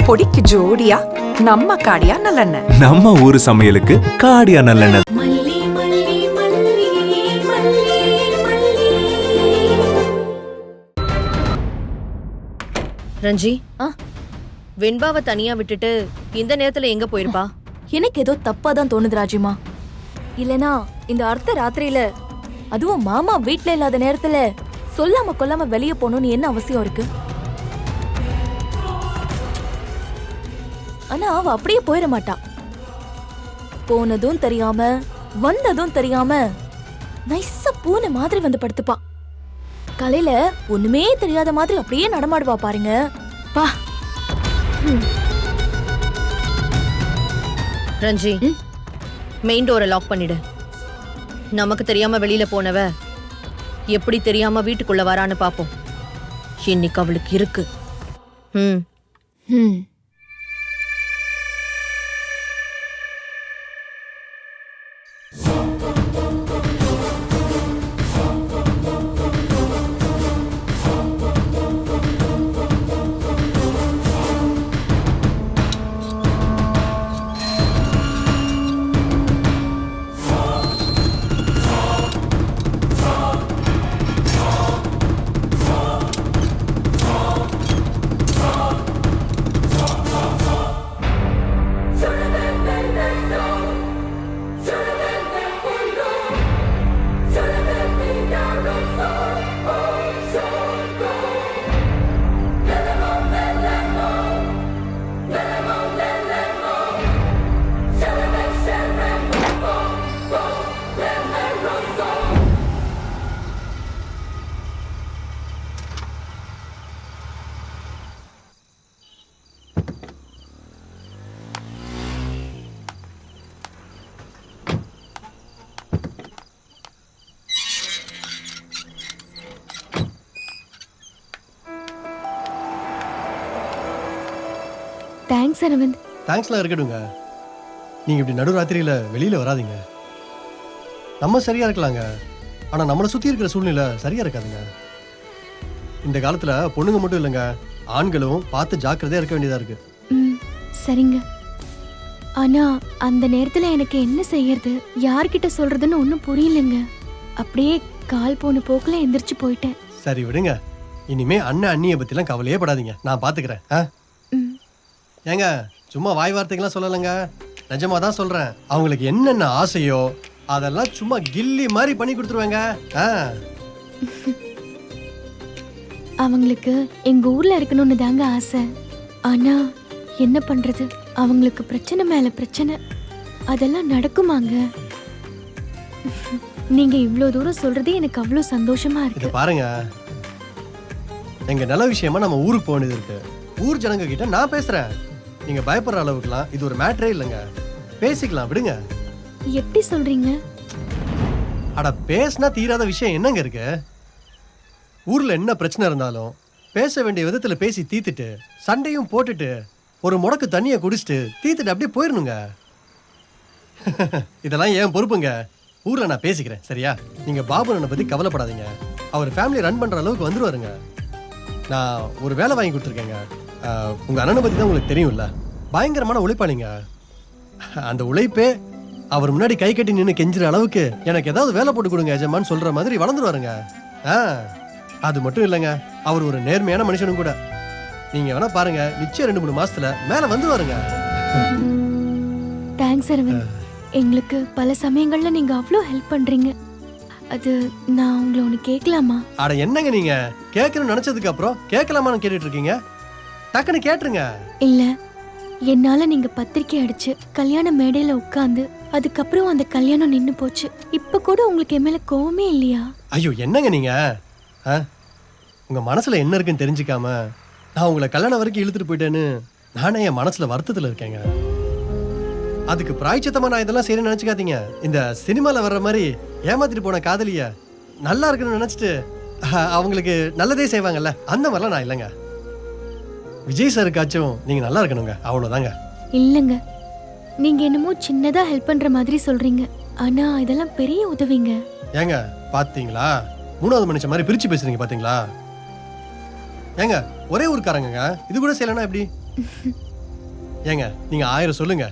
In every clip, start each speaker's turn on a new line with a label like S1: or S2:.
S1: பொடிக்கு ஜோடியா நம்ம காடியா நல்லெண்ணெய்.
S2: நம்ம ஊரு சமையலுக்கு காடியா நல்லெண்ணெய்.
S3: ரஞ்சி, வெண்பாவை தனியா விட்டுட்டு இந்த நேரத்துல எங்க போயிருப்பா?
S4: எனக்கு ஏதோ தப்பா தான் தோணுது ராஜிமா. இல்லனா இந்த அர்த்த ராத்திரியில, அதுவும் மாமா வீட்ல இல்லாத நேரத்துல சொல்லாம கொல்லாம வெளிய போகணும்னு என்ன அவசியம் இருக்கு? ஆனா அவ அப்படியே போயிட மாட்டா. போனதும் தெரியாம வந்ததும் தெரியாம நைஸா பூனை மாதிரி வந்து படுத்துப்பா. காலையில ஒண்ணுமே தெரியாத மாதிரி அப்படியே நடமாடுவா பாருங்க. பா
S3: ரஞ்சி, மெயின் டோரை லாக் பண்ணிடு. நமக்கு தெரியாம வெளியில போனவ எப்படி தெரியாம வீட்டுக்குள்ள வரான்னு பாப்போம். இன்னைக்கு அவளுக்கு இருக்கு.
S4: தேங்க்ஸ் அரவிந்த்.
S5: தேங்க்ஸ்லாம் இருக்கட்டுங்க. நீங்கள் இப்படி நடுராத்திரியில் வெளியில் வராதிங்க. நம்ம சரியாக இருக்கலாங்க, ஆனால் நம்மளை சுற்றி இருக்கிற சூழ்நிலை சரியாக இருக்காதுங்க. இந்த காலத்தில் பொண்ணுங்க மட்டும் இல்லைங்க, ஆண்களும் பார்த்து ஜாக்கிரதையாக இருக்க வேண்டியதாக இருக்குது.
S6: சரிங்க. ஆனா அந்த நேரத்துல எனக்கு என்ன செய்யறது, யார்கிட்ட சொல்றதுன்னு ஒன்றும் புரியலங்க. அப்படியே கால் போன போக்குல எந்திரிச்சு போயிட்டேன்.
S5: சரி விடுங்க, இனிமே அண்ணன் அண்ணியை பற்றிலாம் கவலையே படாதீங்க, நான் பார்த்துக்கிறேன். ஏங்க சும்மா வாய் வார்த்தைகள்லாம் சொல்லலைங்க, நிஜமாக தான் சொல்கிறேன். அவங்களுக்கு என்னென்ன ஆசையோ அதெல்லாம் சும்மா கில்லி மாதிரி பண்ணி கொடுத்துருவேங்க.
S6: அவங்களுக்கு எங்க ஊர்ல இருக்கணும்னு தாங்க ஆசை. ஆனா என்ன பண்றது, அவங்களுக்கு பிரச்சனை மேல பிரச்சனை. அதெல்லாம் நடக்குமாங்க? நீங்க இவ்வளவு தூரம் சொல்றதே எனக்கு அவ்வளவு சந்தோஷமா இருக்கு.
S5: பாருங்க, எங்க நல்ல விஷயமா நம்ம ஊருக்கு போக வேண்டியது இருக்கு. ஊர் ஜனங்க கிட்ட நான் பேசுறேன். நீங்க பயப்படுற அளவுக்குலாம் இது ஒரு மேட்டரே இல்லைங்க, பேசிக்கலாம் விடுங்க.
S6: எப்படி சொல்றீங்க?
S5: அட பேசினா தீராத விஷயம் என்னங்க இருக்கு? ஊர்ல என்ன பிரச்சனை இருந்தாலும் பேச வேண்டிய விதத்துல பேசி தீத்துட்டு, சண்டையும் போட்டுட்டு, ஒரு முடக்கு தண்ணியை குடிச்சிட்டு தீத்துட்டு அப்படியே போயிடணுங்க. இதெல்லாம் ஏன் பொறுப்புங்க, ஊர்ல நான் பேசிக்கிறேன் சரியா? நீங்க பாபு அண்ணனை பத்தி கவலைப்படாதீங்க, அவர் ஃபேமிலி ரன் பண்ற அளவுக்கு வந்துருவாருங்க. நான் ஒரு வேலை வாங்கி கொடுத்துருக்கேங்க. உங்க அண்ணனை பத்தி தான் உங்களுக்கு தெரியும்ல, பயங்கரமான உழைப்பாளிங்க. அந்த உழைப்பே அவர் முன்னாடி கை கட்டி நின்று கெஞ்சுற அளவுக்கு எனக்கு ஏதாவது வேலை போட்டு கொடுங்க எஜமான்னு சொல்ற மாதிரி வளர்ந்துருவாருங்க. அது மட்டும் இல்லைங்க, அவர் ஒரு நேர்மையான மனுஷனும் கூட. நீங்க வேணா பாருங்க, நிச்சயம் 2-3 மாசத்துல மேல வந்துருவாருங்க.
S6: தேங்க்ஸ் அரவிந்த். எங்களுக்கு பல சமயங்கள்ல நீங்க அவ்வளோ ஹெல்ப் பண்றீங்க. அது நான் உங்களை ஒன்று கேட்கலாமா?
S5: அட என்னங்க நீங்க கேட்கணும்னு நினைச்சதுக்கு அப்புறம் கேட்கலாமான்னு கேட்டுட்டு இருக்கீங்க? டக்குன்னு கேட்டுருங்க.
S6: இல்ல, என்னால நீங்க பத்திரிக்கை அடிச்சு கல்யாண மேடையில உட்கார்ந்து அதுக்கப்புறம் அந்த கல்யாணம் நின்னு போச்சு. இப்ப கூட உங்களுக்கு என் மேல கோவமே இல்லையா?
S5: ஐயோ என்னங்க நீங்க, உங்க மனசுல என்ன இருக்குன்னு தெரிஞ்சுக்காம நான் உங்களை கல்யாணம் வரைக்கும் இழுத்துட்டு போயிட்டேன்னு நானே என் மனசுல வருத்தத்துல இருக்கேங்க. அதுக்கு பிராய்ச்சித்தமா நான் இதெல்லாம் செய்யணும்னு நினைச்சுக்காதீங்க. இந்த சினிமால வர்ற மாதிரி ஏமாத்திட்டு போன காதலிய நல்லா இருக்குன்னு நினைச்சிட்டு அவங்களுக்கு நல்லதே செய்வாங்கல்ல, அந்த மாதிரிலாம் நான் இல்லைங்க. விஜய் சாருக்காச்சும் நீங்க நல்லா இருக்கணுங்க, அவ்வளவுதாங்க.
S6: இல்லங்க, நீங்க என்னமோ சின்னதா ஹெல்ப் பண்ற மாதிரி சொல்றீங்க, ஆனா இதெல்லாம் பெரிய உதவிங்க.
S5: ஏங்க பாத்தீங்களா, 3வது மனுஷன் மாதிரி பிரிச்சு பேசுறீங்க பாத்தீங்களா? ஏங்க ஒரே ஊருக்காரங்க, இது கூட செய்யலனா எப்படி? ஏங்க நீங்கள் 1000 சொல்லுங்க,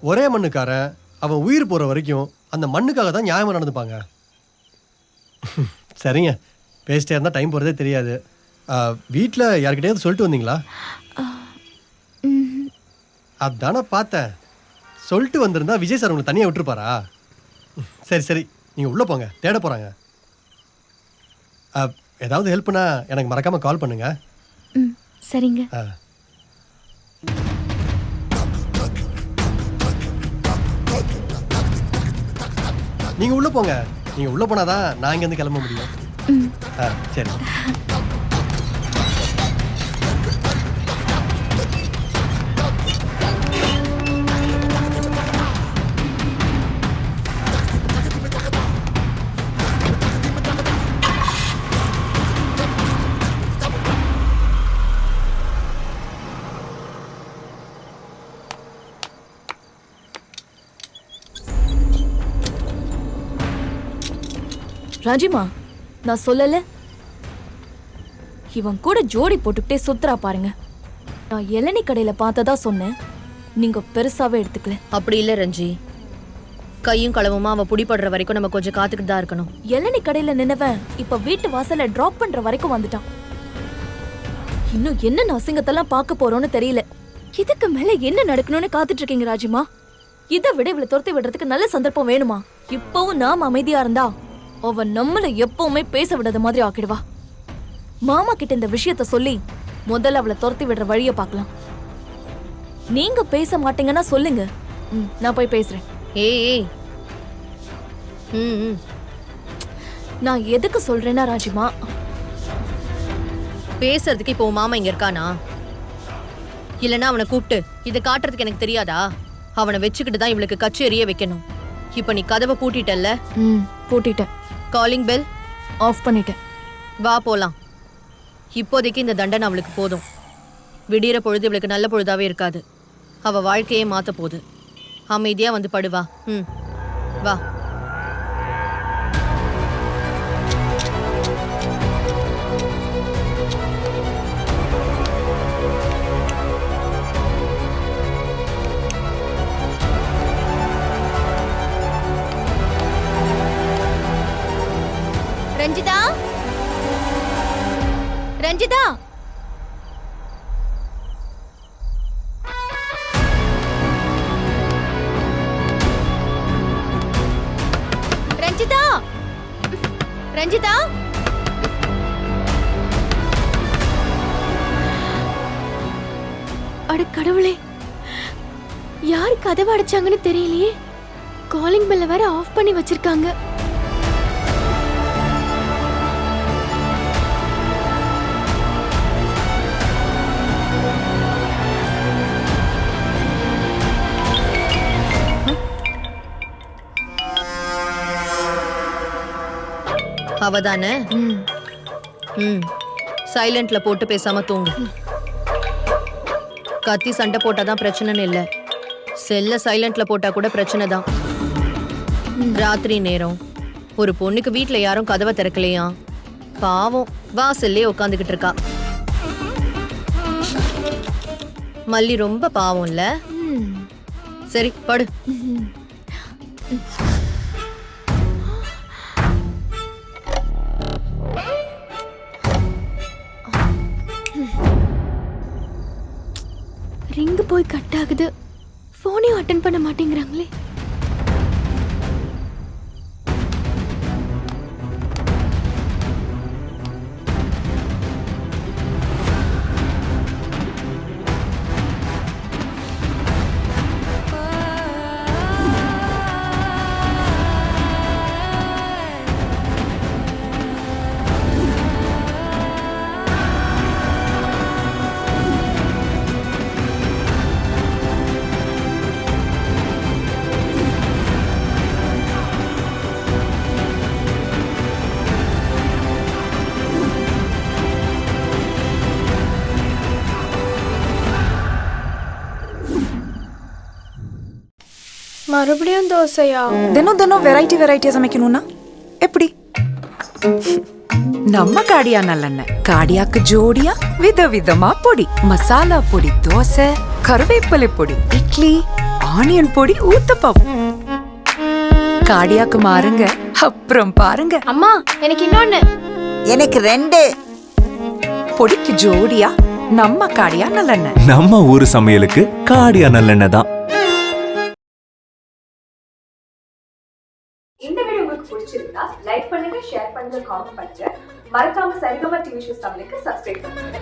S5: ஒரே மண்ணுக்காரன் அவன் உயிர் போகிற வரைக்கும் அந்த மண்ணுக்காக தான் நியாயமாக நடந்துப்பாங்க. சரிங்க, பேசிட்டே இருந்தால் டைம் போகிறதே தெரியாது. வீட்டில் யார்கிட்டயாவது சொல்லிட்டு வந்தீங்களா? அதானே பார்த்தேன். சொல்லிட்டு வந்திருந்தா விஜய் சார் உங்களை தனியாக விட்டுருப்பாரா? சரி சரி, நீங்கள் உள்ளே போங்க, தேட போகிறாங்க. ஏதாவது ஹெல்ப்னா எனக்கு மறக்காமல் கால் பண்ணுங்க.
S6: ம் சரிங்க.
S5: நீங்கள் உள்ளே போங்க. நீங்கள் உள்ளே போனாதான் நான் இங்கேருந்து கிளம்ப முடியும். சரி.
S4: ராஜிமா, நான் சொல்லல, இவன் கூட ஜோடி போட்டுக்கிட்டே சுத்துறா பாருங்க. நான் இளநீ கடையில பார்த்ததா சொன்னேன், நீங்க பெருசாவே எடுத்துக்கல.
S3: அப்படி இல்ல ரஞ்சி, கையும் களவுமா அவ புடிபடுற வரைக்கும் நம்ம கொஞ்சம் காத்துக்கிட்டு தான் இருக்கணும்.
S4: இளநீ கடையில நின்னவன் இப்ப வீட்டு வாசல்ல டிராப் பண்ற வரைக்கும் வந்துட்டான். இன்னும் என்ன அசிங்கத்தெல்லாம் பார்க்க போறோம்னு தெரியல. இதுக்கு மேல என்ன நடக்கணும்னு காத்துட்டு இருக்கீங்க ராஜிமா? இதை விட இவளை துரத்தி விடுறதுக்கு நல்ல சந்தர்ப்பம் வேணுமா? இப்பவும் நாம அமைதியா இருந்தா அவன் நம்மள எப்பவுமே பேச விடாத மாதிரி ஆக்கிடுவா. மாமா கிட்ட இந்த விஷயத்த சொல்லி முதல்ல அவளை துரத்தி விடுற வழிய பார்க்கலாம். நீங்க பேச மாட்டீங்கன்னா சொல்லுங்க, நான் போய் பேசுறேன்.
S3: ஏய்
S4: நான் எதுக்கு சொல்றேன்னா ராஜிமா,
S3: பேசுறதுக்கு இப்போ உன் மாமா இங்க இருக்கானா? இல்லனா அவனை கூப்பிட்டு இதை காட்டுறதுக்கு எனக்கு தெரியாதா? அவனை வச்சுக்கிட்டு தான் இவளுக்கு கச்சேரியே வைக்கணும். இப்ப நீ கதவை பூட்டிட்டல்ல?
S4: பூட்டிட்டேன்.
S3: காலிங் பெல்
S4: ஆஃப் பண்ணிட்டேன்.
S3: வா போலாம். இப்போதைக்கு இந்த தண்டனை அவளுக்கு போதும். விடிகிற பொழுது இவளுக்கு நல்ல பொழுதாவே இருக்காது. அவ வாழ்க்கையே மாத்த போகுது. அமைதியா வந்து படுவா. வா.
S6: ரஞ்சிதா, ரஞ்சிதா, ரஞ்சிதா, ரஞ்சிதா. அட கடவுளே, யாரு கதவை அடைச்சாங்கன்னு தெரியலையே. காலிங் பெல்ல வேற ஆஃப் பண்ணி வச்சிருக்காங்க.
S3: அவதானே? சைலண்ட்ல போட்டு பேசாம தூங்கு. கத்தி சண்டை போட்டாதான் பிரச்சனைன்னு இல்ல, செல்ல சைலண்ட்ல போட்டா கூட பிரச்சனை தான். ராத்திரி நேரம் ஒரு பொண்ணுக்கு வீட்டுல யாரும் கதவை திறக்கலையா? பாவம், வாசல்லே உட்காந்துக்கிட்டு இருக்கா. மல்லி ரொம்ப பாவம் இல்ல? சரி படு.
S6: ரிங்கு போய் கட் ஆகுது, போனையும் அட்டென்ட் பண்ண மாட்டேங்கிறாங்களே.
S7: மறுபடியும் தோசையா?
S1: தினம் தினம் வெரைட்டியா சமைக்கணும்னா எப்படி? நம்ம காடியா நல்லெண்ணெய். காடியாக்கு ஜோடியா விதவிதமா பொடி. மசாலா பொடி, தோசை, கருவேப்பிலை பொடி, இட்லி, ஆனியன் பொடி, ஊத்தப்பம். காடியாக்கு மாறுங்க, அப்புறம் பாருங்க.
S7: அம்மா எனக்கு இன்னொன்னு.
S8: எனக்கு 2.
S1: பொடிக்கு ஜோடியா நம்ம காடியா நல்லெண்ணெய்.
S2: நம்ம ஊரு சமையலுக்கு காடியா நல்லெண்ணெய் தான்.
S9: இந்த வீடியோ உங்களுக்கு பிடிச்சிருந்தா லைக் பண்ணுங்க, ஷேர் பண்ணுங்க, காமெண்ட் பண்ணுங்க. மறக்காம சரிகமா டிவி ஷோஸ் தமிழுக்கு சப்ஸ்கிரைப் பண்ணுங்க.